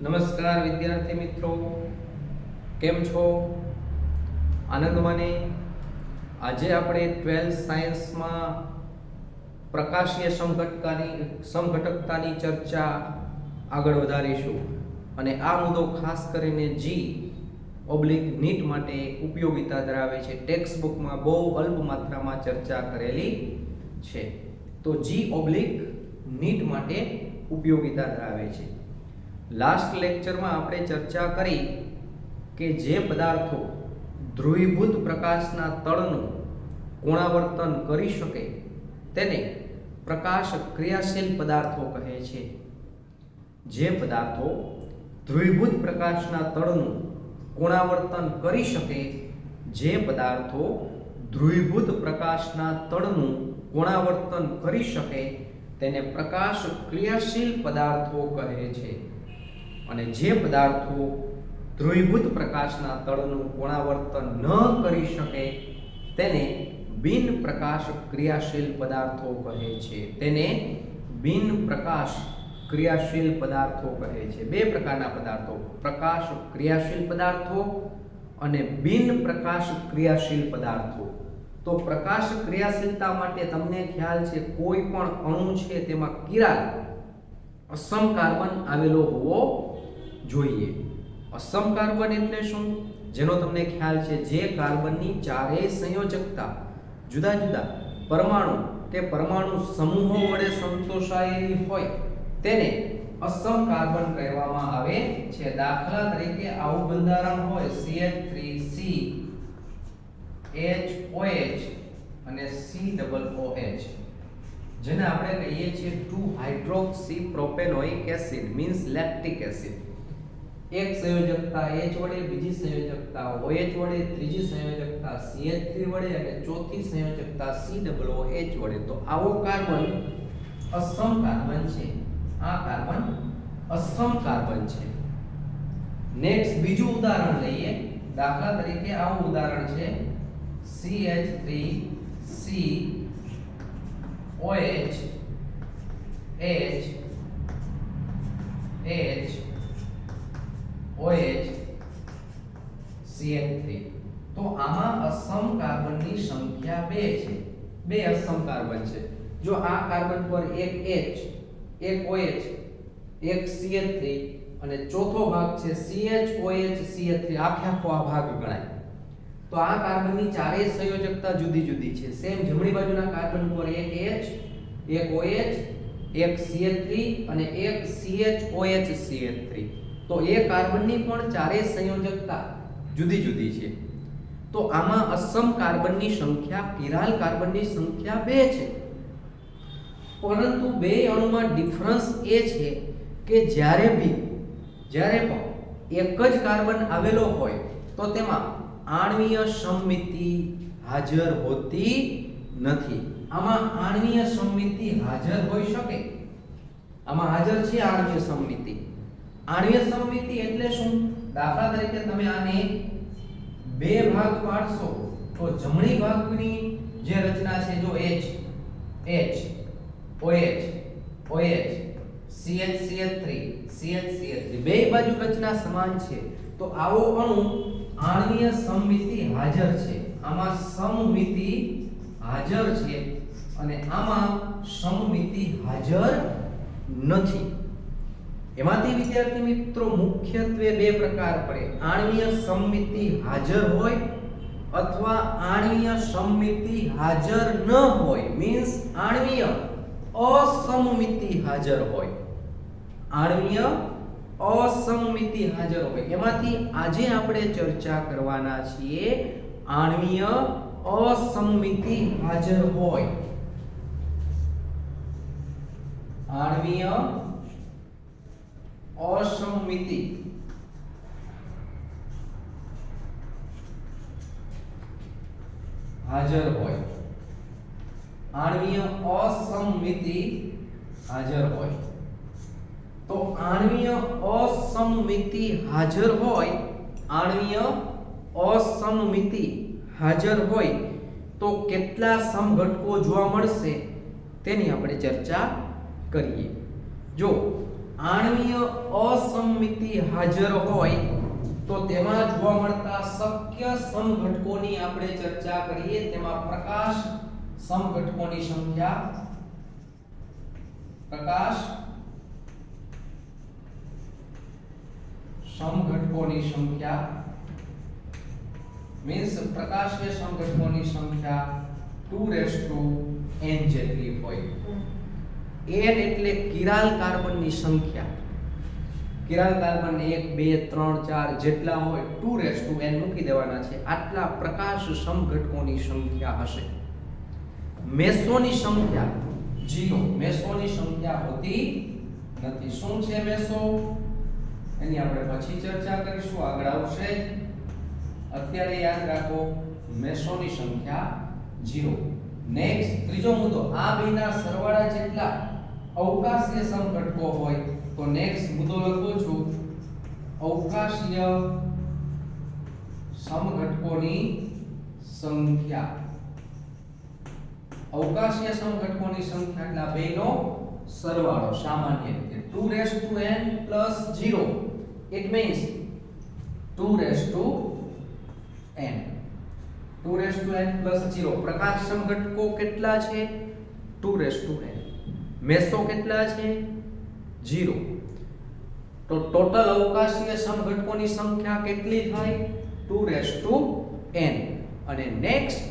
નમસ્કાર વિદ્યાર્થી મિત્રો, કેમ છો? આનંદ મને આજે આપણે 12th સાયન્સમાં પ્રકાશીય સમઘટકતાની ચર્ચા આગળ વધારીશું અને આ મુદ્દો ખાસ કરીને G/NEET માટે ઉપયોગિતા ધરાવે છે. ટેક્સ્ટ બુકમાં બહુ અલ્પ માત્રામાં ચર્ચા કરેલી છે. તો G/NEET માટે ઉપયોગિતા ધરાવે છે. લાસ્ટ લેક્ચરમાં આપણે ચર્ચા કરી કે જે પદાર્થો ધ્રુવીભૂત પ્રકાશના તળનું કોણાવર્તન કરી શકે તેને પ્રકાશ ક્રિયાશીલ પદાર્થો કહે છે. જે પદાર્થો ધ્રુવીભૂત પ્રકાશના તળનું કોણાવર્તન કરી શકે જે પદાર્થો ધ્રુવીભૂત પ્રકાશના તળનું કોણાવર્તન કરી શકે તેને પ્રકાશ ક્રિયાશીલ પદાર્થો કહે છે. અને જે પદાર્થો ધ્રુવીભૂત પ્રકાશના તળનું કોણાવર્તન ન કરી શકે તેને બિન પ્રકાશ ક્રિયાશીલ પદાર્થો કહે છે. તેને બિન પ્રકાશ ક્રિયાશીલ પદાર્થો કહે છે. બે પ્રકારના પદાર્થો, પ્રકાશ ક્રિયાશીલ પદાર્થો અને બિન પ્રકાશ ક્રિયાશીલ પદાર્થો. તો પ્રકાશ ક્રિયાશીલતા માટે તમને ખ્યાલ છે કોઈ પણ અણુ છે તેમાં કિરાલ અસમ કાર્બન આવેલો હોવો જોઈએ. અસમ કાર્બન એટલે શું? જેનો તમને ખ્યાલ છે જે કાર્બનની ચારેય સંયોજકતા જુદા જુદા પરમાણુ કે પરમાણુ સમૂહો વડે સંતોષાયેલી હોય તેને અસમ કાર્બન કહેવામાં આવે છે. દાખલા તરીકે આવું બંધારણ હોય CH3C HOH અને COOH, જેને આપણે કહીએ છીએ 2 hydroxy acid means lactic acid. એક સંયોજકતા H વડે, બીજી સંયોજકતા OH વડે, ત્રીજી સંયોજકતા CH3 વડે અને ચોથી સંયોજકતા COOH વડે. તો આવો કાર્બન અસમ કાર્બન છે. આ કાર્બન અસમ કાર્બન છે. નેક્સ્ટ બીજું ઉદાહરણ લઈએ. દાખલા તરીકે આવું ઉદાહરણ છે CH3COH CH3 તો આમાં અસમ કાર્બનની સંખ્યા 2 છે. બે અસમ કાર્બન છે. જો આ કાર્બન પર એક H, એક OH, એક CH3 અને ચોથો ભાગ છે CH3, આખો આ ભાગ ગણાય. તો આ કાર્બનની ચારેય સંયોજકતા જુદી જુદી છે. સેમ જમણી બાજુના કાર્બન પર એક H, એક OH, એક CH3 અને એક CH3. તો એ કાર્બનની પણ ચારેય સંયોજકતા જુદી જુદી છે. તો આમાં અસમ કાર્બનની સંખ્યા કિરાલ કાર્બનની સંખ્યા 2 છે. પરંતુ બે અણુમાં ડિફરન્સ એ છે કે જ્યારે પણ એક જ કાર્બન આવેલો હોય તો તેમાં આણ્વીય સમમિતિ હાજર હોતી નથી. આમાં આણ્વીય સમમિતિ હાજર હોઈ શકે. આમાં હાજર છે આણ્વીય સમમિતિ. આણ્વીય સમમિતિ એટલે શું? દાખલા તરીકે તમે આને બે ભાગ પાડશો તો જમણી ભાગની જે રચના છે જો H, OH, CH3, બે બાજુ રચના સમાન છે. તો આવો અણુ આણ્વીય સમમિતિ હાજર છે. આમાં સમમિતિ હાજર છે અને આમાં સમમિતિ હાજર નથી. એમાંથી વિદ્યાર્થી મિત્રો મુખ્યત્વે બે પ્રકાર પડે. આણ્વીય સમમિતિ હાજર હોય અથવા આણ્વીય સમમિતિ હાજર ન હોય, મીન્સ આણ્વીય અસમમિતિ હાજર હોય. આણ્વીય અસમમિતિ હાજર હોય. એમાંથી આજે આપણે ચર્ચા કરવાના છીએ આણ્વીય અસમમિતિ હાજર હોય. આણ્વીય અસમમિતિ હાજર હોય. આણ્વીય અસમમિતિ હાજર હોય. તો આણ્વીય અસમમિતિ હાજર હોય, આણ્વીય અસમમિતિ હાજર હોય તો કેટલા સમઘટકો જોવા મળશે તેની આપણે ચર્ચા કરીએ. જો આણ્વીય અસમમિતિ હાજર હોય તો તેમાં જોવા મળતા શક્ય સમઘટકોની આપણે ચર્ચા કરીએ. તેમાં પ્રકાશ સમઘટકોની સંખ્યા, પ્રકાશ સમઘટકોની સંખ્યા મીન્સ પ્રકાશીય સમઘટકોની સંખ્યા 2n જેટલી હોય. n એટલે કિરાલ કાર્બનની સંખ્યા. કિરાલ કાર્બન 1 2 3 4 જેટલા હોય 2n મૂકી દેવાના છે. આટલા પ્રકાશ સમઘટકોની સંખ્યા હશે. મેસોની સંખ્યા 0. મેસોની સંખ્યા હોતી નથી. શું છે મેસો? એની આપણે પછી ચર્ચા કરીશું, આગળ આવશે. અત્યારે યાદ રાખો મેસોની સંખ્યા 0. નેક્સ્ટ ત્રીજો મુદ્દો, આ બેના સરવાળા જેટલા અવકાશીય સમઘટકો હોય તો નેક્સ્ટ મુદ્દો લખું છું અવકાશીય સમઘટકોની સંખ્યા. અવકાશીય સમઘટકોની સંખ્યા એટલે આ બેનો સરવાળો સામાન્ય રીતે 2n + 0 it means 2n. 2n + 0 પ્રકાશ સમઘટકો કેટલા છે? 2n. મેસો કેટલા છે? 0. તો ટોટલ અવકાશીય સમઘટકોની સંખ્યા કેટલી થાય? 2n. અને નેક્સ્ટ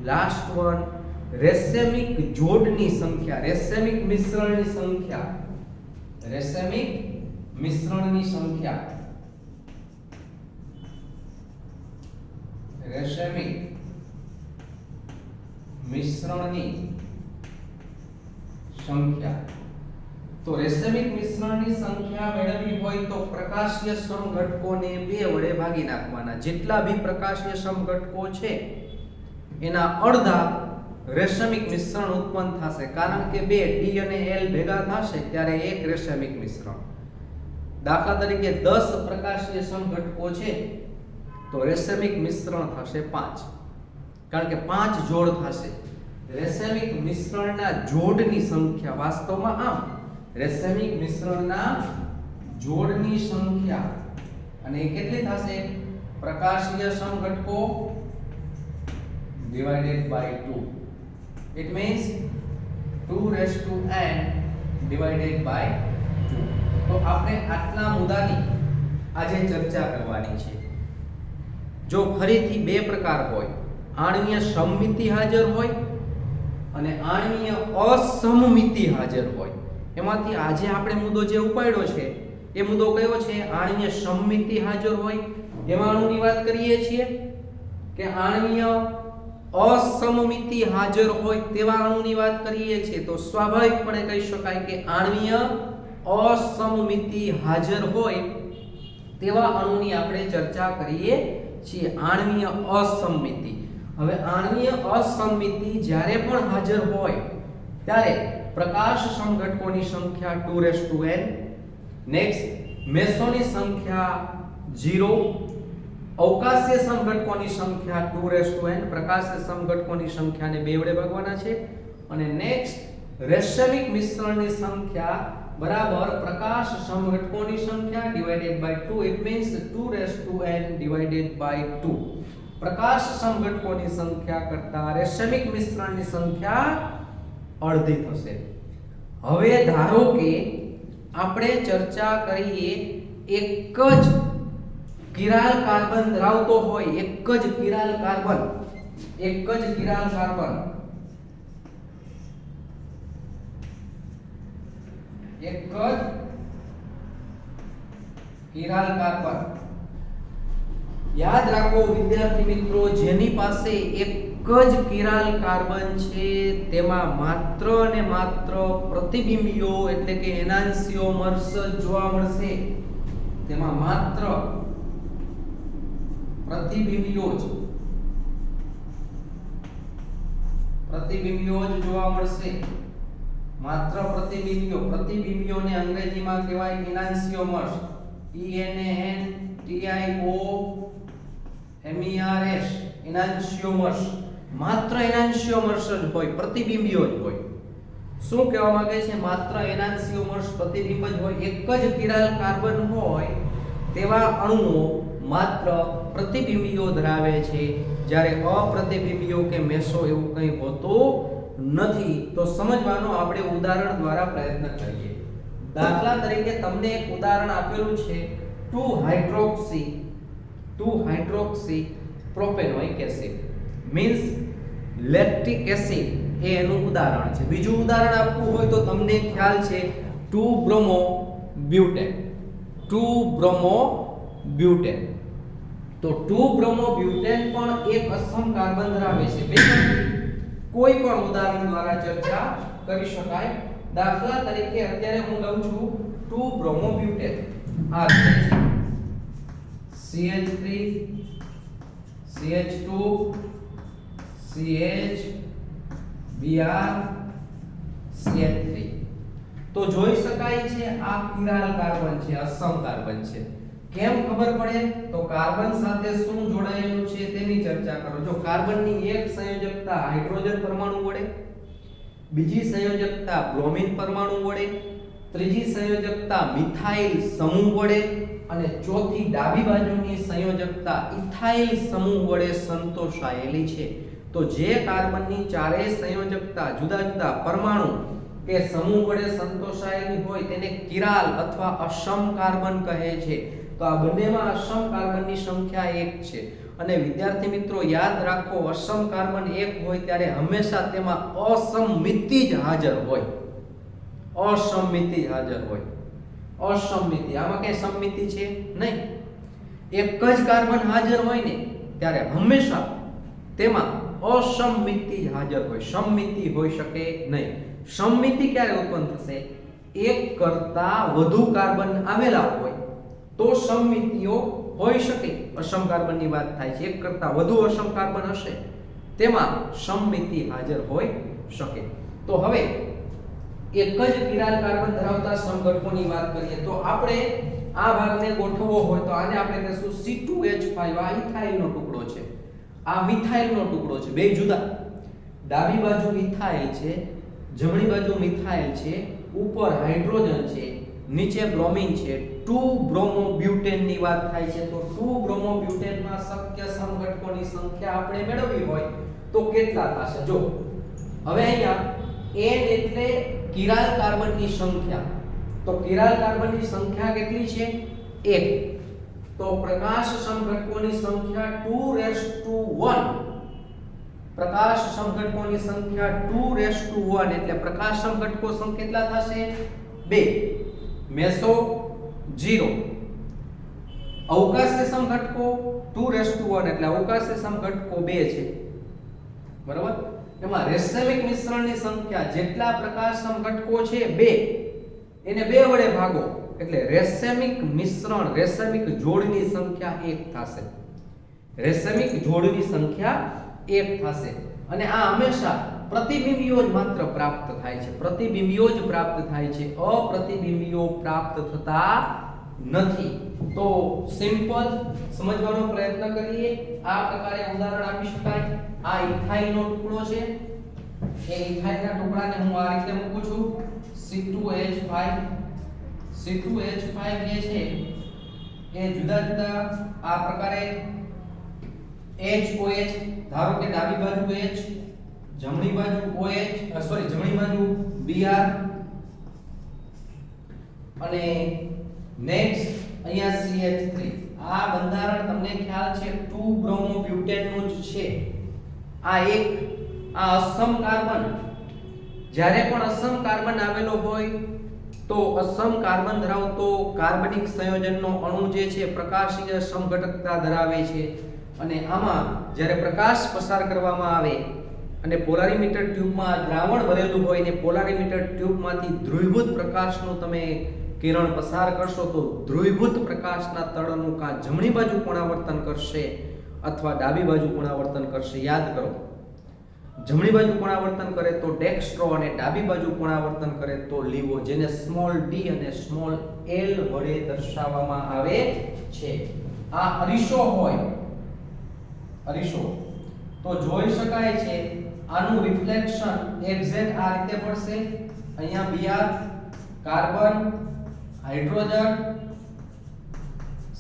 લાસ્ટ વન રેસેમિક જોડની સંખ્યા, રેસેમિક મિશ્રણની સંખ્યા. રેસેમિક મિશ્રણની સંખ્યા, રેસેમિક મિશ્રણની સંખ્યા. તો રેસેમિક મિશ્રણની સંખ્યા મેળવવી હોય તો પ્રકાશીય સમઘટકોને 2 વડે ભાગી નાખવાના. જેટલા ભી પ્રકાશીય સમઘટકો છે એના અડધા રેસેમિક મિશ્રણ ઉત્પન્ન થશે. કારણ કે 2 D અને L ભેગા થશે ત્યારે એક રેસેમિક મિશ્રણ. દાખલા તરીકે 10 પ્રકાશીય સમઘટકો છે તો રેસેમિક મિશ્રણ થશે 5. કારણ કે 5 જોડ થશે. રેસેમિક મિશ્રણના જોડની સંખ્યા વાસ્તવમાં આમ રેસેમિક મિશ્રણના જોડની સંખ્યા અને એ કેટલી થશે? પ્રકાશીય સમઘટકો divided by 2. It means 2n divided by 2. તો આપણે આટલા મુદ્દાની આજે ચર્ચા કરવાની છે. જો ફરીથી બે પ્રકાર હોય, આણ્વીય સમમિતિ હાજર હોય અને આણ્વીય અસમમિતિ હાજર હોય. એમાંથી આજે આપણે મુદ્દો જે ઉપાડ્યો છે એ મુદ્દો કયો છે? આણ્વીય સમમિતિ હાજર હોય. એમાં અણુની વાત કરીએ છીએ કે આણ્વીય અસમમિતિ હાજર હોય તેવા અણુની વાત કરીએ છીએ તો સ્વાભાવિકપણે કહી શકાય કે આણ્વીય અસમમિતિ હાજર હોય તેવા અણુની આપણે ચર્ચા કરીએ છીએ. આણ્વીય અસમમિતિ. હવે આણ્વીય અસમમિતિ જ્યારે પણ હાજર હોય ત્યારે પ્રકાશ સમઘટકોની સંખ્યા 2n. નેક્સ્ટ મેસોની સંખ્યા 0. અવકાશીય સમઘટકોની સંખ્યા 2n. પ્રકાશીય સમઘટકોની સંખ્યાને 2 વડે ભાગવાના છે. અને નેક્સ્ટ રેસેમિક મિશ્રણની સંખ્યા બરાબર પ્રકાશ સમઘટકોની સંખ્યા divided by 2. it means 2n divided by 2. પ્રકાશ સમઘટકોની સંખ્યા કરતા રેસેમિક મિશ્રણની સંખ્યા અડધી થશે. હવે ધારો કે આપણે ચર્ચા કરીએ એક જ કિરાલ કાર્બન ધરાવતો હોય, એક જ કિરાલ કાર્બન, એક જ કિરાલ કાર્બન, એક જ કિરાલ કાર્બન. યાદ રાખો વિદ્યાર્થી મિત્રો, જેની પાસે એક જ કિરાલ કાર્બન છે તેમાં માત્ર ને માત્ર પ્રતિબિંબીઓ એટલે કે એનાન્સિયોમર્સ જોવા મળશે. તેમાં માત્ર પ્રતિબિંબીઓ જ જોવા મળશે. માત્ર પ્રતિબિંબીઓ. પ્રતિબિંબીઓને અંગ્રેજીમાં કહેવાય એનાન્સિયોમર્સ. ENANTIOMERS એનાન્સિયોમર્સ. માત્ર એનાન્સિયોમર્સ જ હોય, પ્રતિબિંબીઓ જ હોય. શું કહેવા માંગે છે? માત્ર એનાન્સિયોમર્સ પ્રતિબિંબ જ હોય, એક જ કિરાલ કાર્બન હોય તેવા અણુઓ માત્ર પ્રતિબિંબીઓ ધરાવે છે, જ્યારે અપ્રતિબિંબીઓ કે મેસો એવું કંઈ હોતું નથી. તો સમજવાનો આપણે ઉદાહરણ દ્વારા પ્રયત્ન કરીએ. દાખલા તરીકે તમને એક ઉદાહરણ આપેલું છે two hydroxy propanoic acid means lactic acid એ એનું ઉદાહરણ છે. બીજું ઉદાહરણ આપવું હોય તો તમને ખ્યાલ છે 2-બ્રોમોબ્યુટેન. તો 2-બ્રોમોબ્યુટેન પણ એક અસમ કાર્બન ધરાવે છે. કોઈ પણ ઉદાહરણ દ્વારા ચર્ચા કરી શકાય. દાખલા તરીકે અત્યારે હું લઉં છું 2-બ્રોમોબ્યુટેન. આ CH3 CH2 CH Br CH3. તો જોઈ શકાય છે આ કિરાલ કાર્બન છે, અસમ કાર્બન છે. કેમ ખબર પડે? તો કાર્બન સાથે શું જોડાયેલું છે તેની ચર્ચા કરો. જો કાર્બનની એક સંયોજકતા હાઇડ્રોજન પરમાણુ વડે, બીજી સંયોજકતા બ્રોમિન પરમાણુ વડે, ત્રીજી સંયોજકતા મિથાઇલ સમૂહ વડે અને ચોથી ડાબી બાજુની સંયોજકતા ઇથાઇલ સમૂહ વડે સંતોષાયેલી છે. તો જે કાર્બનની ચારેય સંયોજકતા જુદા જુદા પરમાણુ કે સમૂહ વડે સંતોષાયેલી હોય તેને કિરાલ અથવા અસમ કાર્બન કહે છે. તો આ બંનેમાં અસમ કાર્બનની સંખ્યા 1 છે. અને વિદ્યાર્થી મિત્રો યાદ રાખો, અસમ કાર્બન 1 હોય ત્યારે હંમેશા તેમાં અસમમિતિ જ હાજર હોય. અસમમિતિ હાજર હોય. અસમમિતિ, આમાં કઈ સમમિતિ છે નહીં. એક જ કાર્બન હાજર હોય ને ત્યારે હંમેશા તેમાં અસમમિતિ હાજર હોય, સમમિતિ હોઈ શકે નહીં. સમમિતિ ક્યારે ઉત્પન્ન થશે? એક કરતા વધુ કાર્બન આવેલા હોય તો સમમિતિઓ હોઈ શકે. અસમ કાર્બનની વાત થાય છે. એક કરતા વધુ અસમ કાર્બન હશે તેમાં સમમિતિ હાજર હોઈ શકે. તો હવે એક જ કિરાલ કાર્બન ધરાવતા સમઘટકોની વાત કરીએ તો આપણે આ ભાગને ગોઠવવો હોય તો આને આપણે કહીશું C2H5. આ ઇથાઇલનો ટુકડો છે, આ મિથાઇલનો ટુકડો છે. બે જુદા, ડાબી બાજુ ઇથાઇલ છે, જમણી બાજુ મિથાઇલ છે, ઉપર હાઇડ્રોજન છે, નીચે બ્રોમિન છે. 2-બ્રોમોબ્યુટેન ની વાત થાય છે. તો 2-બ્રોમોબ્યુટેન માં શક્ય સમઘટકોની સંખ્યા આપણે મેળવવી હોય તો કેટલા થશે? જો હવે અહીંયા n એટલે કિરાલ કાર્બનની સંખ્યા. તો કિરાલ કાર્બનની સંખ્યા કેટલી છે? 1. તો પ્રકાશ સમઘટકોની સંખ્યા 2:1. પ્રકાશ સમઘટકોની સંખ્યા 2:1 એટલે પ્રકાશ સમઘટકો કેટલા થશે? 2. મેસો 0. અવકાશી સમઘટકો 2:1 એટલે અવકાશી સમઘટકો 2 છે. બરાબર? એમાં રેસમિક મિશ્રણની સંખ્યા જેટલા પ્રકાશ સમઘટકો છે 2, એને 2 વડે ભાગો એટલે રેસમિક મિશ્રણ, રેસમિક જોડની સંખ્યા 1 થશે. રેસમિક જોડની સંખ્યા 1 થશે. અને આ હંમેશા પ્રતિબિંબીઓ જ માત્ર પ્રાપ્ત થાય છે. પ્રતિબિંબીઓ જ પ્રાપ્ત થાય છે, અપ્રતિબિંબીઓ પ્રાપ્ત થતા નથી. તો સિમ્પલ સમજવાનો પ્રયત્ન કરીએ. આ પ્રકારે ઉદાહરણ આપી શકાય. આ ઇથાઇલનો ટુકડો છે. એ ઇથાઇલના ટુકડાને હું આ રીતે મૂકું છું C2H5. C2H5 જે છે એ જુદા જુદા આ પ્રકારે HOH, ધારો કે ડાબી બાજુ H, જમણી બાજુ OH, જમણી બાજુ Br અને નેક્સ્ટ અહીંયા CH3. આ બંધારણ તમને ખ્યાલ છે 2-બ્રોમોબ્યુટેન નું જ છે. આ અસમ કાર્બન, જ્યારે પણ અસમ કાર્બન આવેલો હોય તો અસમ કાર્બન ધરાવતો કાર્બનિક સંયોજનનો અણુ જે છે પ્રકાશીય સમઘટકતા ધરાવે છે. અને આમાં જ્યારે પ્રકાશ પસાર કરવામાં આવે અને પોલારીમીટર ટ્યુબમાં દ્રાવણ ભરેલું હોય ને પોલારીમીટર ટ્યુબમાંથી ધ્રુવીભૂત પ્રકાશનું તમે કિરણ પસાર કરશો તો ધ્રુવીભૂત પ્રકાશના તળનું કાં જમણી બાજુ કોણાવર્તન કરશે અથવા ડાબી બાજુ કોણાવર્તન કરશે. યાદ કરો, જમણી બાજુ કોણાવર્તન કરે તો ડેક્સ્ટ્રો અને ડાબી બાજુ કોણાવર્તન કરે તો લીવો, જેને સ્મોલ d અને સ્મોલ l વડે દર્શાવવામાં આવે છે. આ અરીસો હોય, અરીસો તો જોઈ શકાય છે આનું રિફ્લેક્શન એક્ઝેક્ટ આ રીતે પડશે. અહીંયા Br કાર્બન હાઇડ્રોજન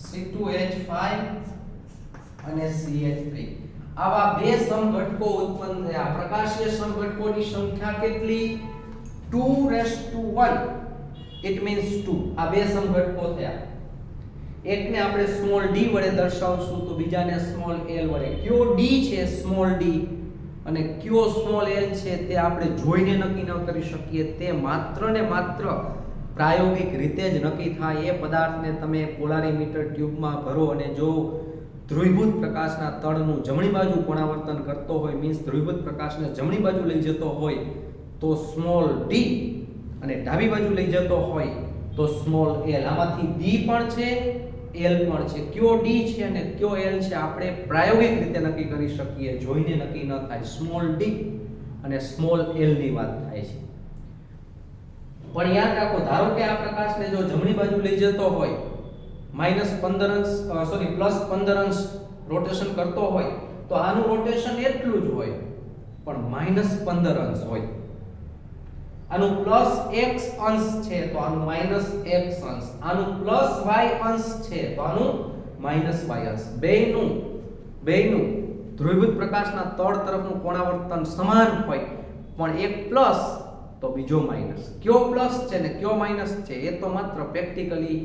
C2H5 અને CH3 આવા બે સમઘટકો ઉત્પન્ન થયા. પ્રકાશીય સમઘટકોની સંખ્યા કેટલી? 2:1 ઇટ મીન્સ 2. આ બે સમઘટકો થયા. એકને આપણે સ્મોલ d વડે દર્શાવશું તો બીજાને સ્મોલ l વડે. કયો d છે સ્મોલ d અને કયો સ્મોલ l છે તે આપણે જોઈને નક્કી ન કરી શકીએ. તે માત્ર ને માત્ર પ્રાયોગિક રીતે જ નક્કી થાય. એ પદાર્થને તમે પોલારીમીટર ટ્યુબમાં ભરો અને જો ધ્રુવીભૂત પ્રકાશના તળનું જમણી બાજુ કોણાવર્તન કરતો હોય, મીન્સ ધ્રુવીભૂત પ્રકાશને જમણી બાજુ લઈ જતો હોય તો સ્મોલ d અને ડાબી બાજુ લઈ જતો હોય તો સ્મોલ l. આમાંથી d પણ છે l પણ છે. કયો d છે અને કયો l છે આપણે પ્રાયોગિક રીતે નક્કી કરી શકીએ, જોઈને નક્કી ન થાય. સ્મોલ d અને સ્મોલ l ની વાત થાય છે. પણ યાદ રાખો, ધારો કે આ પ્રકાશને જો જમણી બાજુ લઈ જતો હોય, +15 અંશ રોટેશન કરતો હોય તો આનું રોટેશન એટલું જ હોય પણ -15 અંશ હોય. આનું +x અંશ છે તો આનું -x અંશ, આનું +y અંશ છે તો આનું -y અંશ. બેયનું ધ્રુવીભૂત પ્રકાશના તળ તરફનું કોણાવર્તન સમાન હોય પણ એક પ્લસ તો બીજો માઈનસ. કયો પ્લસ છે ને કયો માઈનસ છે એ તો માત્ર પ્રેક્ટિકલી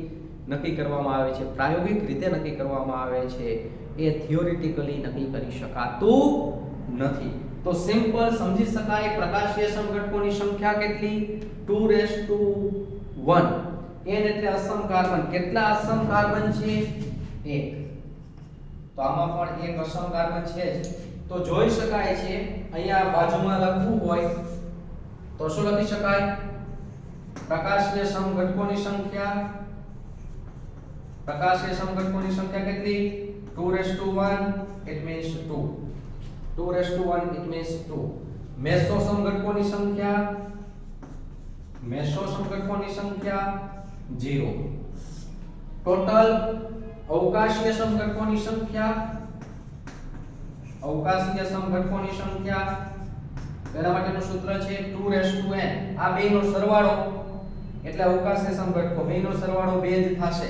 નક્કી કરવામાં આવે છે, પ્રાયોગિક રીતે નક્કી કરવામાં આવે છે. એ થિયોરિટિકલી નક્કી કરી શકાતું નથી. તો સિમ્પલ સમજી શકાય. પ્રકાશીય સમઘટકોની સંખ્યા કેટલી? 2:1. n એટલે અસમ કાર્બન. કેટલા અસમ કાર્બન છે? 1. તો આમાં પણ એક અસમ કાર્બન છે જ. તો જોઈ શકાય છે અહીંયા બાજુમાં લખવું હોય તો શું લખી શકાય? પ્રકાશીય સમઘટકોની સંખ્યા કેટલી? 2:1 it means 2. 2:1 it means 2. Meso સમઘટકોની સંખ્યા 0. ટોટલ અવકાશીય સમઘટકોની સંખ્યા તેના માટેનું સૂત્ર છે 2:n. આ બેનો સરવાળો એટલે અવકાશીય સમઘટકો, બેનો સરવાળો 2 જ થશે.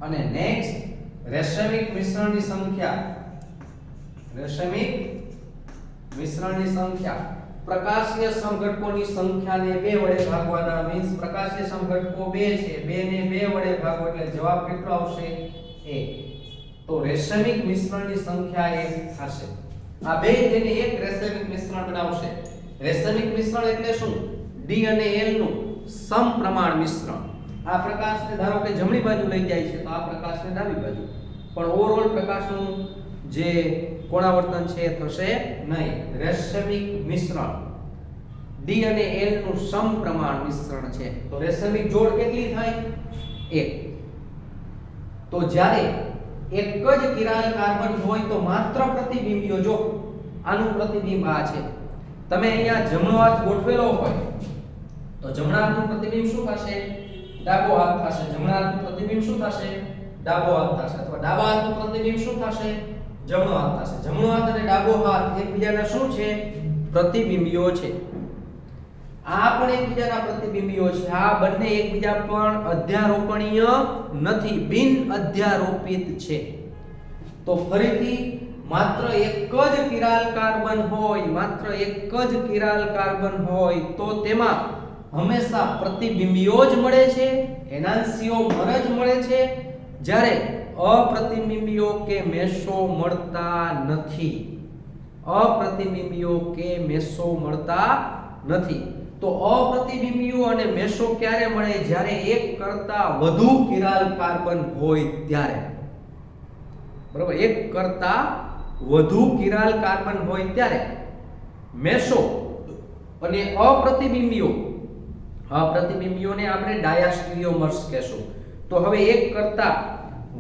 અને નેક્સ્ટ રેશમિક મિશ્રણની સંખ્યા. પ્રકાશીય સમઘટકોની સંખ્યાને 2 વડે ભાગવાના, મીન્સ પ્રકાશીય સમઘટકો 2 છે, 2 ને 2 વડે ભાગો એટલે જવાબ કેટલો આવશે? 1. તો રેશમિક મિશ્રણની સંખ્યા 1 થશે. આ બે તેને એક રેશમિક મિશ્રણ બનાવશે. રેશમિક મિશ્રણ એટલે શું? d અને l નું સમપ્રમાણ મિશ્રણ. આ પ્રકાશને ધારો કે જમણી બાજુ લઈ જાય છે તો આ પ્રકાશને ડાબી બાજુ, પણ ઓવરઓલ પ્રકાશનું જે કોણાવર્તન છે એ થશે નહીં. રેશમિક મિશ્રણ d અને l નું સમપ્રમાણ મિશ્રણ છે. તો રેશમિક જોડ કેટલી થાય? 1. તો જ્યારે એક જ કિરાલ કાર્બન હોય તો માત્ર પ્રતિબિંબીઓ, જો આનું પ્રતિબિંબ આ છે, તમે અહીંયા જમણો હાથ ગોઠવેલો હોય તો જમણા હાથનું પ્રતિબિંબ શું થશે? ડાબો હાથ થશે. જમણા હાથનું પ્રતિબિંબ શું થશે? ડાબો હાથ થશે. અથવા ડાબા હાથનું પ્રતિબિંબ શું થશે? જમણો હાથ થશે. જમણો હાથ અને ડાબો હાથ એકબીજાના શું છે? પ્રતિબિંબીઓ છે. આ પણ એકબીજાના પ્રતિબિંબીઓ છે. આ બંને એકબીજા પણ અધ્યારોપણીય નથી, બિન અધ્યારોપિત છે. તો ફરીથી માત્ર એક જ કિરાલ કાર્બન હોય તો તેમાં હંમેશા પ્રતિબિંબીઓ જ મળે છે, એનાન્સિઓમર જ મળે છે, જ્યારે અપ્રતિબિંબીઓ કે મેસો મળતા નથી. તો અપ્રતિબિંબીઓ અને મેસો ક્યારે મળે? જ્યારે એક કરતા વધુ કિરાલ કાર્બન હોય ત્યારે. બરાબર, એક કરતા વધુ કિરાલ કાર્બન હોય ત્યારે મેસો અને અપ્રતિબિંબીઓને આપણે ડાયાસ્ટીરિયોમર્સ કહેશું. તો હવે એક કરતા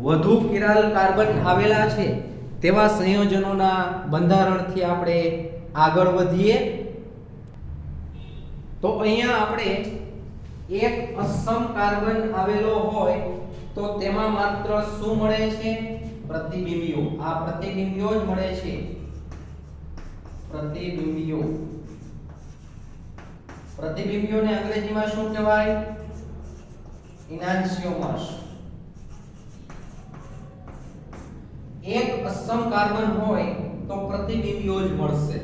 વધુ કિરાલ કાર્બન આવેલા છે તેવા સંયોજનોના બંધારણથી આપણે આગળ વધીએ. તો અહીંયા આપણે એક અસમ કાર્બન આવેલો હોય તો તેમાં માત્ર શું મળે છે? પ્રતિબિંબીઓ. આ પ્રતિબિંબીઓ જ મળે છે. પ્રતિબિંબીઓ. પ્રતિબિંબીઓને અંગ્રેજીમાં શું કહેવાય? ઇનાન્સિયોમર્સ. એક અસમ કાર્બન હોય તો પ્રતિબિંબીઓ જ મળશે,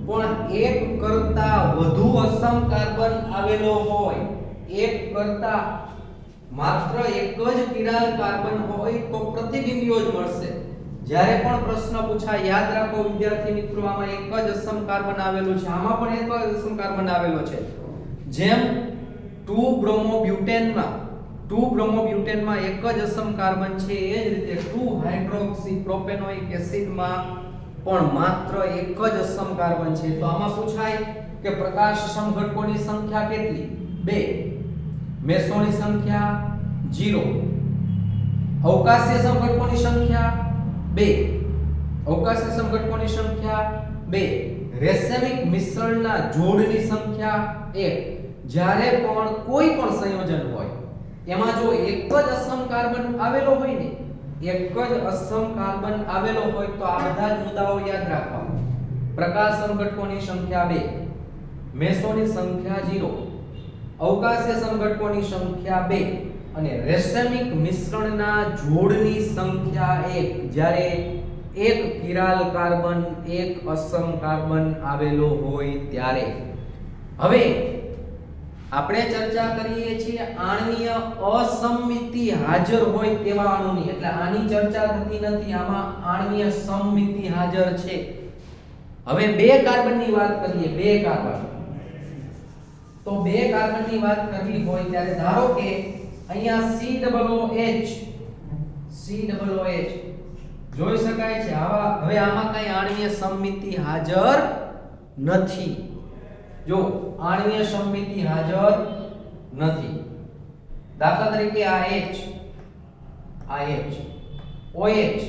પણ એક કરતા વધુ અસમ કાર્બન આવેલો હોય, એક કરતા માત્ર એક જ કિરાલ કાર્બન હોય તો પ્રતિબિંબીઓ જ મળશે. જ્યારે પણ પ્રશ્ન પૂછાય યાદ રાખો વિદ્યાર્થી મિત્રો, આમાં એક જ અસમ કાર્બન આવેલું છે, આમાં પણ એક જ અસમ કાર્બન આવેલો છે. જેમ 2-બ્રોમોબ્યુટેનમાં એક જ અસમ કાર્બન છે, એ જ રીતે 2-હાઇડ્રોક્સીપ્રોપેનોઇક એસિડમાં પણ માત્ર એક જ અસમ કાર્બન છે. તો આમાં પૂછાય કે પ્રકાશ સમ ઘટકોની સંખ્યા કેટલી? 2. મેસોની સંખ્યા 0. અવકાશીય સમઘટકોની સંખ્યા 2. અવકાશીય સમઘટકોની સંખ્યા 2. રેસેમિક મિશ્રણના જોડની સંખ્યા 1. જ્યારે પણ કોઈ પણ સંયોજન હોય એમાં જો એક જ અસમ કાર્બન આવેલો હોય ને, એક જ અસમ કાર્બન આવેલો હોય તો આ બધા જ મુદ્દાઓ યાદ રાખવા. પ્રકાશ સમઘટકોની સંખ્યા 2, મેસોની સંખ્યા 0, અવકાશીય સમઘટકોની સંખ્યા 2 અને રેસેમિક મિશ્રણના જોડની સંખ્યા 1. જ્યારે એક કિરાલ કાર્બન એક અસમ કાર્બન આવેલો હોય ત્યારે. હવે આપણે ચર્ચા કરીએ છીએ આણ્વીય અસમમિતિ હાજર હોય તેવા અણુની, એટલે આની ચર્ચા થતી નથી, આમાં આણ્વીય સમમિતિ હાજર છે. હવે 2 કાર્બનની વાત કરીએ. 2 કાર્બન, તો 2 કાર્બનની વાત કરવી હોય ત્યારે ધારો કે અહીંયા COOH જોઈ શકાય છે. હવે આમાં કઈ આણ્વીય સમમિતિ હાજર નથી. જો આણ્વીય સમમિતિ હાજર નથી. દાખલા તરીકે આ H, OH,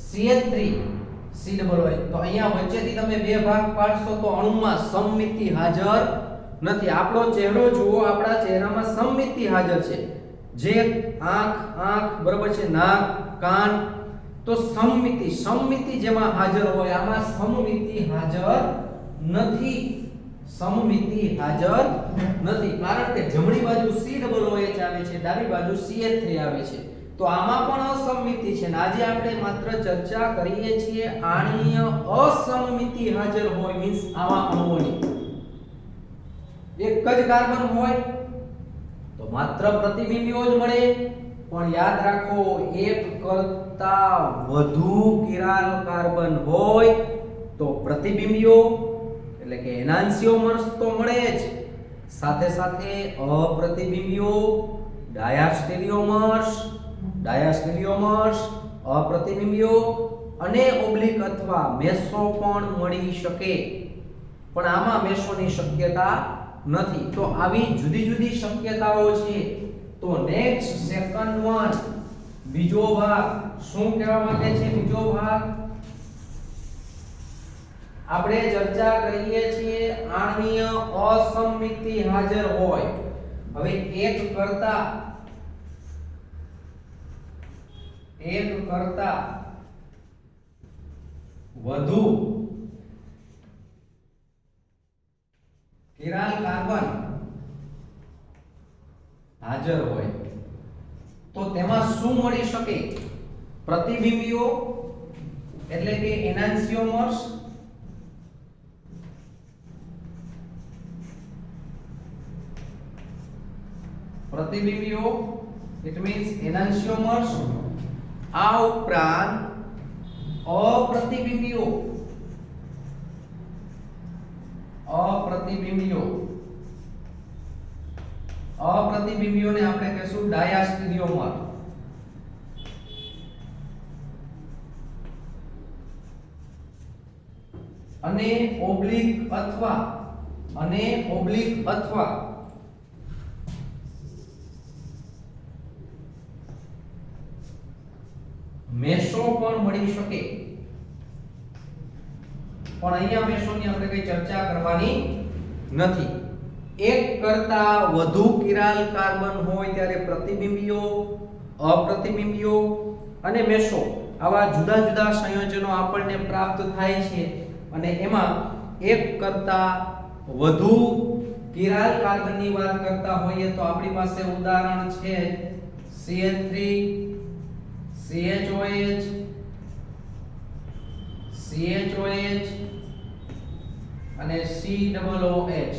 CH3, COOH, તો અહીંયા વચ્ચેથી તમે 2 ભાગ પાડશો તો અણુમાં સમમિતિ હાજર નથી. આપણો ચહેરો જુઓ, આપણા ચહેરામાં સમમિતિ હાજર છે. જે આંખ બરાબર છે, નાક, કાન, તો સમમિતિ જેમાં હાજર હોય આમાં સમમિતિ હાજર નથી. સમમિતિ હાજર નથી કારણ કે જમણી બાજુ COOH આવે છે, ડાબી બાજુ CH3 આવે છે. તો આમાં પણ અસમમિતિ છે ને આજે આપણે માત્ર ચર્ચા કરીએ છીએ આણ્વીય અસમમિતિ હાજર હોય, મીન્સ આવા અણુઓની. એક જ કાર્બન હોય તો માત્ર પ્રતિબિંબીઓ જ મળે, પણ યાદ રાખો એક કરતા વધુ કિરાલ કાર્બન હોય તો પ્રતિબિંબીઓ એટલે કે એનાન્સિયોમર્સ તો મળે જ, સાથે સાથે અપ્રતિબિંબીઓ, ડાયાસ્ટેરિયોમર્સ, અપ્રતિબિંબીઓ અને ઓબ્લિક અથવા મેસો પણ મળી શકે, પણ આમાં મેસોની શક્યતા નથી. તો આવી જુદી જુદી શક્યતાઓ છે. તો નેક્સ્ટ સેકન્ડ વન, બીજો ભાગ શું કહેવા માંગે છે? બીજો ભાગ આપણે ચર્ચા કરીએ છીએ આણ્વીય અસમમિતિ હાજર હોય. હવે એક કરતા વધુ કિરાલ કાર્બન હાજર હોય તો તેમાં શું મળી શકે? પ્રતિબિંબીઓ એટલે કે એનાન્સિયોમર્સ, it means enantiomers. આ ઉપરાંત અપ્રતિબિંબીઓને આપણે કહીશું ડાયાસ્ટેરિયોમર. અને ઓબ્લિક અથવા મેસો પણ મળી શકે, પણ અહીંયા મેસોની આપણે કઈ ચર્ચા કરવાની નથી. એક કરતા વધુ કિરાલ કાર્બન હોય ત્યારે પ્રતિબિંબીઓ, અપ્રતિબિંબીઓ અને મેસો આવા જુદા જુદા સંયોજનો આપણને પ્રાપ્ત થાય છે અને એમાં એક કરતા વધુ કિરાલ કાર્બનની વાત કરતા હોઈએ તો આપણી પાસે ઉદાહરણ છે CH3 CHOH CHOH અને COOH.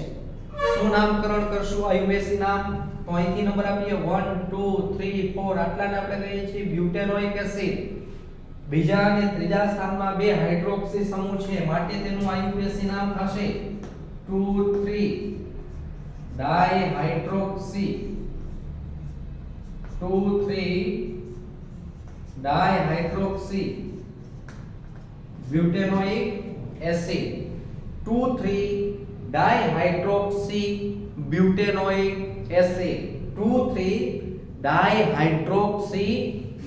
શું નામકરણ કરશું આયુબેસી નામ? તો અહીંથી નંબર આપીએ 1 2 3 4 આટલાને આપણે કહીએ છીએ બ્યુટેનોઇક એસિડ. બીજા અને ત્રીજા સ્થાનમાં બે હાઇડ્રોક્સી સમૂહ છે માટે તેનું આયુબેસી નામ થશે 2 3 dihydroxy 2 3 dihydroxy butanoic acid 2 3 dihydroxy butanoic acid 2 3 dihydroxy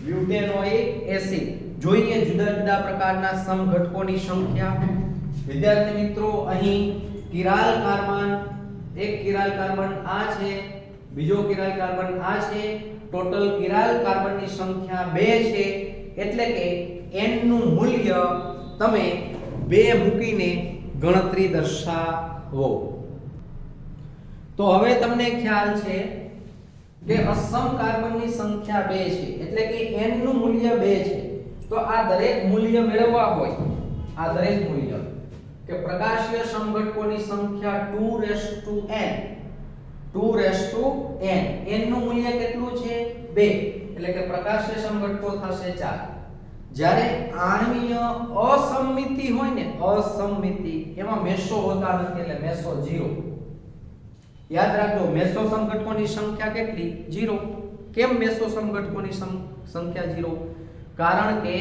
butanoic acid. જોઈએ જુદા જુદા પ્રકારના સમઘટકોની સંખ્યા. વિદ્યાર્થી મિત્રો અહીં કિરાલ કાર્બન, એક કિરાલ કાર્બન આ છે, બીજો કિરાલ કાર્બન આ છે. ટોટલ કિરાલ કાર્બનની સંખ્યા 2 છે એટલે કે n નું મૂલ્ય તમે 2 મૂકીને ગણતરી દર્શાવો. તો હવે તમને ખ્યાલ છે કે અસમ કાર્બનની સંખ્યા 2 છે એટલે કે n નું મૂલ્ય 2 છે. તો આ દરેક મૂલ્ય મેળવવા હોય, આ દરેક મૂલ્ય કે પ્રકાશીય સમઘટકોની સંખ્યા 2n 2n n નું મૂલ્ય કેટલું છે 2 એટલે કે પ્રકાશીય સમઘટકો થશે 4. જ્યારે આણ્વીય અસમમિતિ હોય ને, અસમમિતિ એમાં મેસો હોતા નથી એટલે મેસો 0. યાદ રાખજો મેસો સમઘટકોની સંખ્યા કેટલી? 0. કેમ મેસો સમઘટકોની સંખ્યા 0? કારણ કે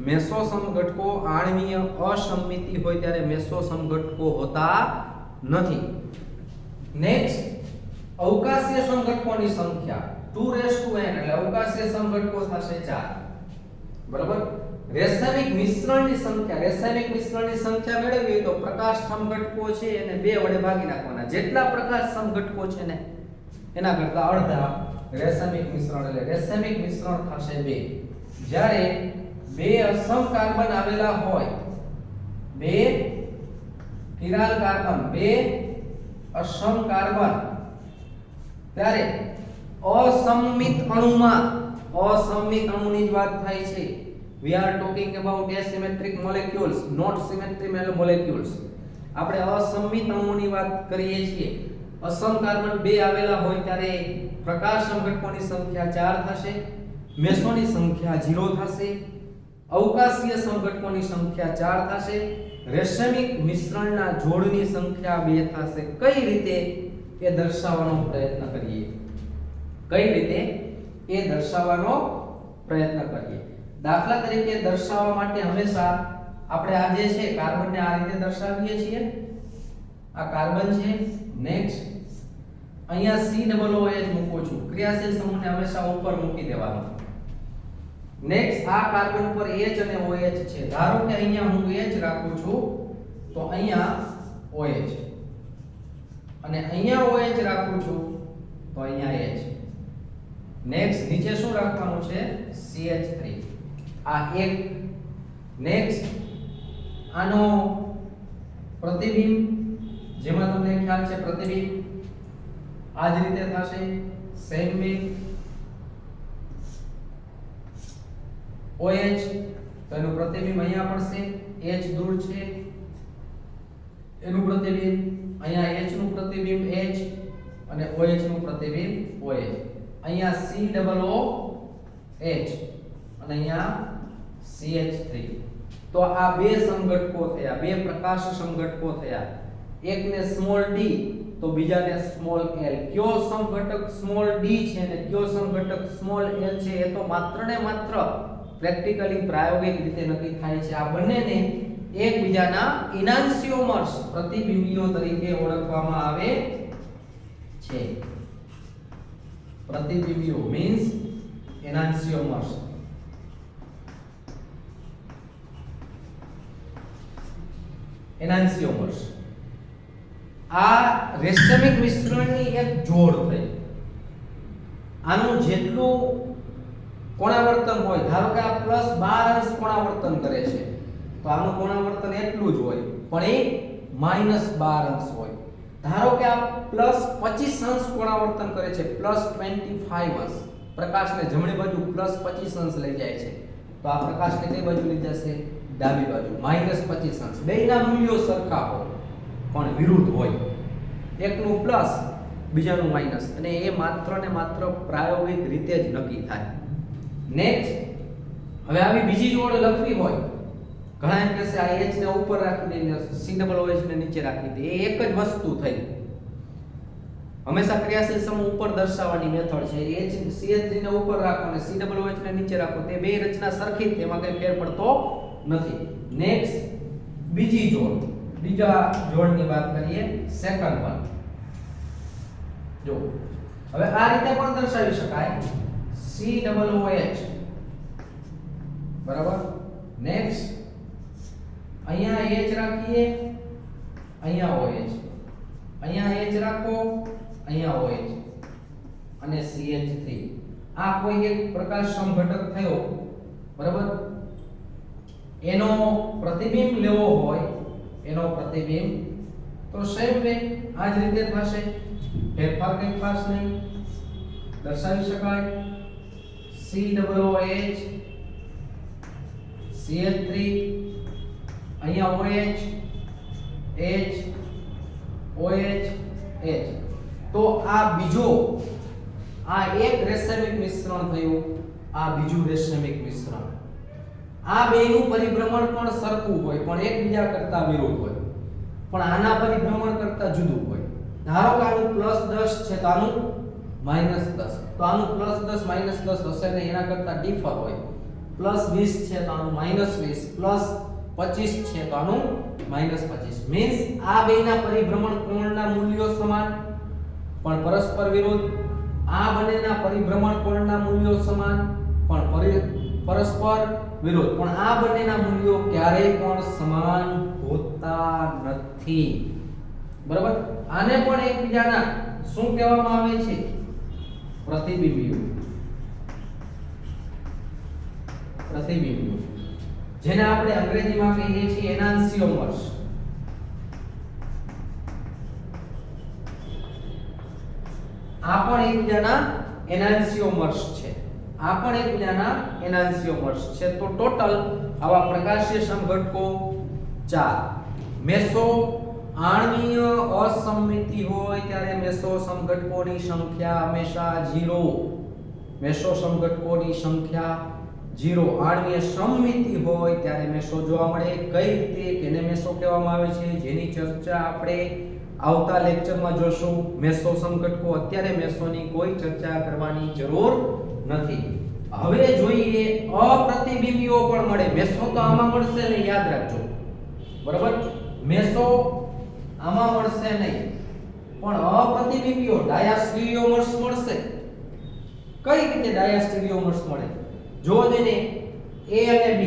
મેસો સમઘટકો આણ્વીય અસમમિતિ હોય ત્યારે મેસો સમઘટકો હોતા નથી. નેક્સ્ટ અવકાશીય સમઘટકોની સંખ્યા 2n એટલે અવકાશીય સમઘટકો થશે 4. બરાબર. રાસાયણિક મિશ્રણની સંખ્યા મેળવવી હોય તો પ્રકાશ સમઘટકો છે એને 2 વડે ભાગી નાખવાના. જેટલા પ્રકાશ સમઘટકો છે ને એના કરતા અડધા રાસાયણિક મિશ્રણ એટલે રાસાયણિક મિશ્રણ થશે 2. જ્યારે 2 અસમ કાર્બન આવેલા હોય, 2 કિરાલ કાર્બન, 2 અસમ કાર્બન, ત્યારે અસમમિત અણુની જ વાત થાય છે. we are talking about asymmetric molecules not symmetric molecules. આપણે અસમમિત અણુઓની વાત કરીએ છીએ. અસમ કાર્બન 2 આવેલા હોય ત્યારે પ્રકાશ સમઘટકોની સંખ્યા 4 થશે, મેસોની સંખ્યા 0 થશે, અવકાશીય સમઘટકોની સંખ્યા 4 થશે, રાસાયણિક મિશ્રણના જોડની સંખ્યા 2 થશે. કઈ રીતે એ દર્શાવવાનો પ્રયત્ન કરીએ? દાખલા તરીકે દર્શાવવા માટે હંમેશા આપણે આ જે છે કાર્બનને આ રીતે દર્શાવીએ છીએ. આ કાર્બન છે. નેક્સ્ટ અહીંયા COOH મૂકું છું. ક્રિયાશીલ સમૂહને હંમેશા ઉપર મૂકી દેવાનો. નેક્સ્ટ આ કાર્બન પર H અને OH છે. ધારો કે અહીંયા હું H રાખું છું તો અહીંયા OH, અને અહીંયા OH રાખું છું તો અહીંયા H. નેક્સ્ટ નીચે શું રાખવાનું છે? CH3. આ એક. નેક્સ્ટ આનો પ્રતિબિંબ, જેમાં તમને ખ્યાલ છે પ્રતિબિંબ આ જ રીતે થશે. સેમ વે OH તો એનું પ્રતિબિંબ અહીંયા પડશે. H દૂર છે એનું પ્રતિબિંબ અહીંયા, H નું પ્રતિબિંબ H અને OH નું પ્રતિબિંબ OH. અહીંયા COOH અને અહીંયા CH3. તો આ બે સમઘટકો થયા, બે પ્રકાશ સમઘટકો થયા. એકને સ્મોલ d તો બીજાને સ્મોલ l. કયો સમઘટક સ્મોલ d છે અને કયો સમઘટક સ્મોલ l છે એ તો માત્ર ને માત્ર પ્રેક્ટિકલી પ્રાયોગિક રીતે નક્કી થાય છે. આ બંનેને એકબીજાના ઇનાન્સિયોમર્સ પ્રતિબિંબીઓ તરીકે ઓળખવામાં આવે છે. પ્રતિબિંબીઓ મીન્સ એનાન્સિયોમર્સ. એનાન્સિયોમર્સ આ રેસ્ટમિક મિશ્રણની એક જોડ થઈ. આનું જેટલું કોણાવર્તન હોય, ધારો કે આ +12 અંશ કોણાવર્તન કરે છે તો આનું કોણાવર્તન એટલું જ હોય, પણ એ -12 અંશ હોય. ધારો કે આ +25 અંશ કોણાવર્તન કરે છે, +25 અંશ, પ્રકાશને જમણી બાજુ +25 અંશ લઈ જાય છે તો આ પ્રકાશને કઈ બાજુ લઈ જશે? ડાબી બાજુ, -25 અંશ. બેયના મૂલ્યો સરખા હોય પણ વિરુદ્ધ હોય, એકનું પ્લસ બીજાનું માઈનસ, અને એ માત્ર ને માત્ર પ્રાયોગિક રીતે જ નક્કી થાય. નેક્સ્ટ, હવે આવી બીજી જોડ લખવી હોય, ઘણા એમ કહેશે આ h ને ઉપર રાખી દઈને COOH ને નીચે રાખી દે, એ એક જ વસ્તુ થઈ. હંમેશા ક્રિયાશીલ સમૂહ ઉપર દર્શાવવાની મેથડ છે. CH3 ને ઉપર રાખો અને COOH ને નીચે રાખો, તે બે રચના સરખી, તેમાં કઈ ફેર પડતો નથી. નેક્સ્ટ, બીજી જોડ, બીજા જોડની વાત કરીએ, સેકન્ડ વન. જો હવે આ રીતે પણ દર્શાવી શકાય, COOH બરાબર. નેક્સ્ટ, અહીંયા H રાખીએ, અહીંયા OH, અહીંયા H રાખો, અહીંયા OH અને CH3. આ કોઈ એક પ્રકાશ સમઘટક થયો, બરાબર. એનો પ્રતિબિંબ લેવો હોય, એનો પ્રતિબિંબ, તો સેમ વે આ જ રીતે થશે, ફેરફાર કંઈ ખાસ નહીં, દર્શાવી શકાય COOH, CH3, અહીંયા OH, H, OH, H. તો આ બીજો, આ એક રેશમિક મિશ્રણ થયું, આ બીજું રેશમિક મિશ્રણ. આ બેનું પરિભ્રમણ પણ સરખું હોય પણ એકબીજા કરતા વિરુદ્ધ હોય, પણ આના પરિભ્રમણ કરતા જુદું હોય. ધારો કે આનું +10 છે તો આનું -10, તો આનું +10 -10 હશે ને એના કરતા ડિફર હોય. +20 છે તો આનું -20, +25 છે તો આનું -25. મીન્સ આ બેના પરિભ્રમણ કોણના મૂલ્યો સમાન પણ પરસ્પર વિરુદ્ધ. આ બંનેના પરિભ્રમણ કોણના મૂલ્યો સમાન પણ પરસ્પર વિરુદ્ધ. પણ આ બંનેના મૂલ્યો ક્યારેય પણ સમાન હોતા નથી, બરાબર. આને પણ એકબીજાના શું કહેવામાં આવે છે? પ્રતિબિંબીઓ. પ્રતિબિંબીઓ, જેને આપણે અંગ્રેજીમાં કહીએ છીએ એનાન્સિયોમર્સ. આ પણ એકબીજાના એનાન્સિયોમર્સ છે. આ પણ એકબીજાના એનાન્સિયોમર્સ છે. તો ટોટલ આવા પ્રકાશીય સમઘટકો 4. મેસો આણ્વીય અસમમિતિ હોય ત્યારે મેસો સમઘટકોની સંખ્યા હંમેશા 0. મેસો સમઘટકોની સંખ્યા 0. આણ્વીય સમમિતિ હોય ત્યારે મેસો જોવા મળે. કઈ રીતે, કેને મેસો કહેવામાં આવે છે, જેની ચર્ચા આપણે આવતા લેક્ચરમાં જોશું. મેસો સમઘટકો, અત્યારે મેસોની કોઈ ચર્ચા કરવાની જરૂર નથી. હવે જોઈએ અપ્રતિબિંબીઓ પણ મળે. મેસો તો આમાં મળશે ને, યાદ રાખજો, બરાબર. મેસો આમાં મળશે નહીં, પણ અપ્રતિબિંબીઓ ડાયાસ્ટીરિયોમર્સ મળશે. કઈ રીતે ડાયાસ્ટીરિયોમર્સ મળે? જો જેને A અને B,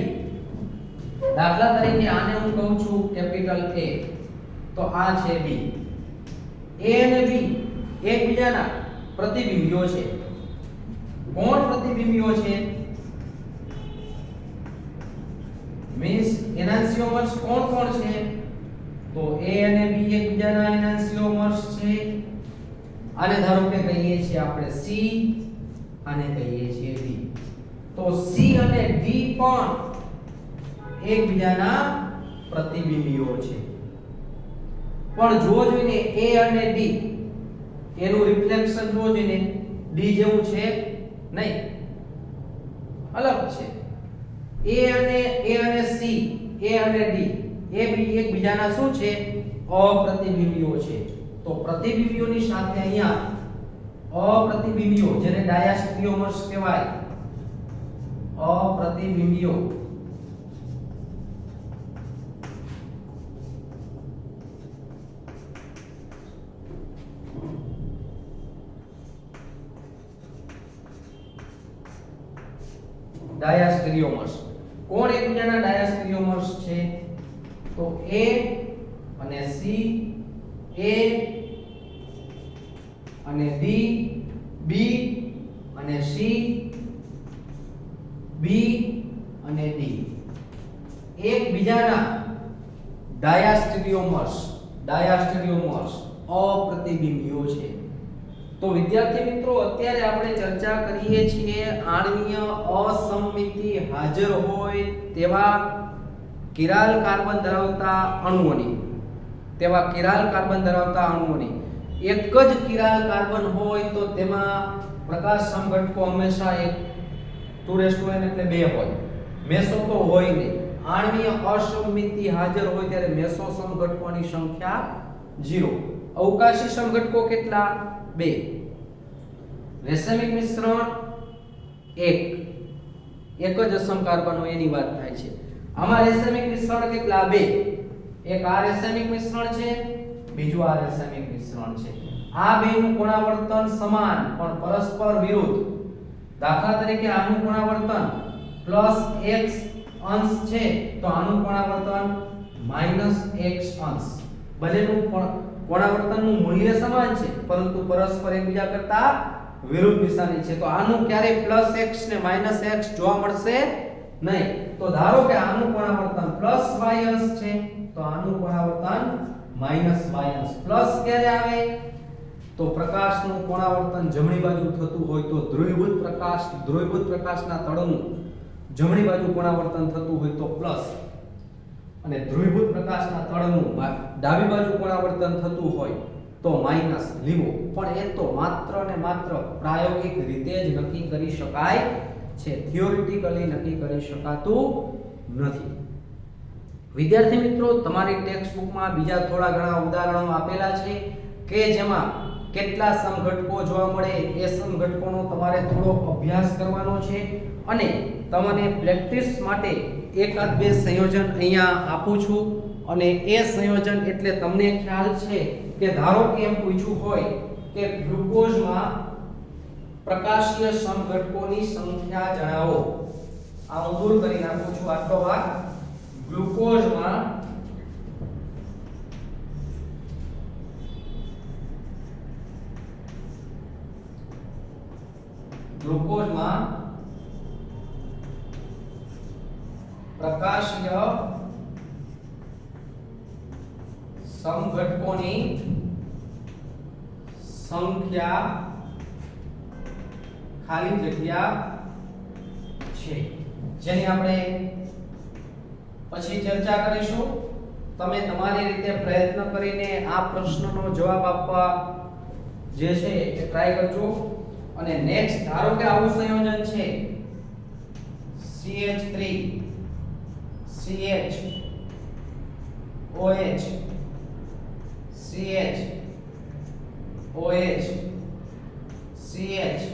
દાખલા તરીકે આને હું કહું છું કેપિટલ A, તો આ છે B. A અને B એકબીજાના પ્રતિબિંબીઓ છે. કોણ પ્રતિબિંબીઓ છે? મીન્સ એનાન્સિયોમર્સ કોણ કોણ છે? તો A અને B એકબીજાના એનાન્સિયોમર્સ છે. આને ધારો કે કહીએ છીએ આપણે C, આને કહીએ છીએ D. તો C અને D પણ એકબીજાના પ્રતિબિંબીઓ છે. પણ જો જોઈને A અને D એનું રિફ્લેક્શન જો જોઈને D જેવું છે નહીં, અલગ છે. A અને C, A અને D એ બી એકબીજાના શું છે? અપ્રતિબિંબીઓ છે. તો પ્રતિબિંબીઓની સાથે અહીંયા અપ્રતિબિંબીઓ, જેને ડાયાસ્ટીરિયોમર્સ કહેવાય, અપ્રતિબિંબીઓ. ડાયાસ્ટીરિયોમર્સ કોણ એકબીજાના ડાયાસ્ટીરિયોમર્સ છે? તો A અને C, A અને D, B અને C, B અને D એકબીજાના ડાયાસ્ટેરિયોમર્સ અપ્રતિબિંબીઓ છે. તો વિદ્યાર્થી મિત્રો અત્યારે આપણે ચર્ચા કરીએ છીએ આણ્વીય અસમમિતિ હાજર હોય તેવા કિરાલ કાર્બન ધરાવતા અણુઓની એક જ કિરાલ કાર્બન હોય તો તેમાં પ્રકાશ સમઘટકો હંમેશા 2n એટલે 2 હોય. મેસો તો હોય નહીં. આણ્વીય અસમમિતિ હાજર હોય ત્યારે મેસો સમઘટકોની સંખ્યા 0. અવકાશી સમઘટકો કેટલા? 2. રેસમિક મિશ્રણ 1 જ અસમ કાર્બન હોય એની વાત થાય છે. આમાં રેસમિક મિશ્રણ કેટલા? 2. એક આ રેસમિક મિશ્રણ છે, બીજું આ રેસમિક મિશ્રણ છે. આ બેનું કોણાવર્તન સમાન પણ પરસ્પર વિરુદ્ધ. દાખલા તરીકે આનું કોણાવર્તન +x અંશ છે તો આનું કોણાવર્તન -x અંશ. બંનેનું કોણાવર્તનનું મૂલ્ય સમાન છે પરંતુ પરસ્પર એકબીજા કરતા વિરુદ્ધ નિશાની છે. તો આનું ક્યારેય +x ને -x જોવા મળશે નહીં. તો ધારો કે આનું કોણાવર્તન +y અંશ છે તો આનું કોણાવર્તન -y અંશ. પ્લસ ક્યારે આવે? તો પ્રકાશનું કોણાવર્તન જમણી બાજુ થતું હોય તો ધ્રુવીભૂત પ્રકાશના તળનું જમણી બાજુ કોણાવર્તન થતું હોય તો પ્લસ, અને ધ્રુવીભૂત પ્રકાશના તળનું ડાબી બાજુ કોણાવર્તન થતું હોય તો માઈનસ લીવો. પણ એ તો માત્ર ને માત્ર પ્રાયોગિક રીતે જ નક્કી કરી શકાય છે, થિયોરિટિકલી નક્કી કરી શકાતું નથી. વિદ્યાર્થી મિત્રો, તમારી ટેક્સ્ટ બુકમાં બીજા થોડા ઘણા ઉદાહરણો આપેલા છે કે જેમાં કેટલા સમઘટકો જોવા મળે એ સમઘટકોનો તમારે થોડો અભ્યાસ કરવાનો છે. અને તમને પ્રેક્ટિસ માટે એકાદ બે સંયોજન અહીંયા આપું છું. અને એ સંયોજન એટલે તમને ખ્યાલ છે કે ધારો કે એમ પૂછ્યું હોય કે ગ્લુકોઝમાં પ્રકાશીય સમઘટકોની સંખ્યા જણાવો. આ હું દૂર કરી નાખું છું આટલો ભાગ. ગ્લુકોઝમાં પ્રકાશીય સમઘટકોની સંખ્યા ખાલી જગ્યા છે, જેની આપણે પછી ચર્ચા કરીશું. તમે તમારી રીતે પ્રયત્ન કરીને આ પ્રશ્નનો જવાબ આપવા જે છે એ ટ્રાય કરજો. અને નેક્સ્ટ ધારો કે આવું સંયોજન છે CH3 CH OH CH OH CH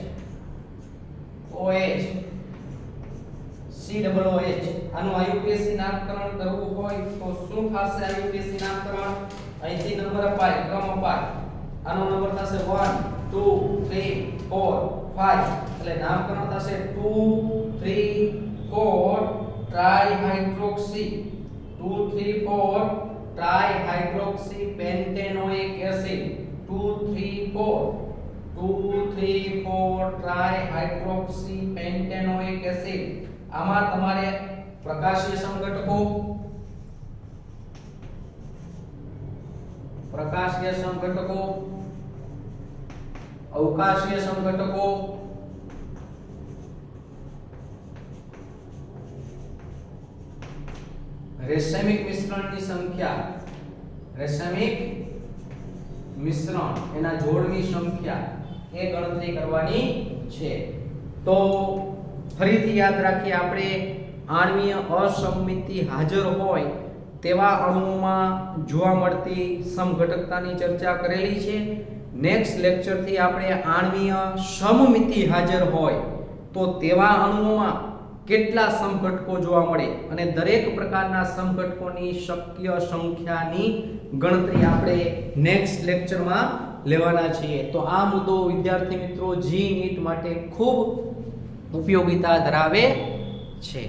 OH COOH. આનું IUPAC નામકરણ કરવું હોય તો શું થશે? IUPAC નામકરણ અહીંથી નંબર અપાય, ક્રમ અપાય. આનો નંબર થશે 1 2 3 4 5. એટલે નામકરણ થશે 2 3 4 ટ્રાઇહાઇડ્રોક્સી 2 3 4 ટ્રાઇહાઇડ્રોક્સી પેન્ટેનોઇક એસિડ 2 3 4 ટ્રાઇહાઇડ્રોક્સી પેન્ટેનોઇક એસિડ. આમાં તમારે પ્રકાશીય સમઘટકો, અવકાશીય સમઘટકો, રેસમિક મિશ્રણની સંખ્યા, એના જોડની સંખ્યા એ ગણતરી કરવાની છે. તો ફરીથી યાદ રાખીએ, આપણે આણ્વીય અસમમિતિ હાજર હોય તેવા અણુઓમાં જોવા મળતી સમઘટકતાની ચર્ચા કરેલી છે. નેક્સ્ટ લેક્ચર થી આપણે આણ્વીય સમમિતિ હાજર હોય તો તેવા અણુઓમાં કેટલા સમઘટકો જોવા મળે અને દરેક પ્રકારના સમઘટકોની શક્ય સંખ્યાની ગણતરી આપણે નેક્સ્ટ લેક્ચરમાં લેવાના છીએ. તો આ મુદ્દો વિદ્યાર્થી મિત્રો જી નીટ માટે ખૂબ ઉપયોગિતા ધરાવે છે.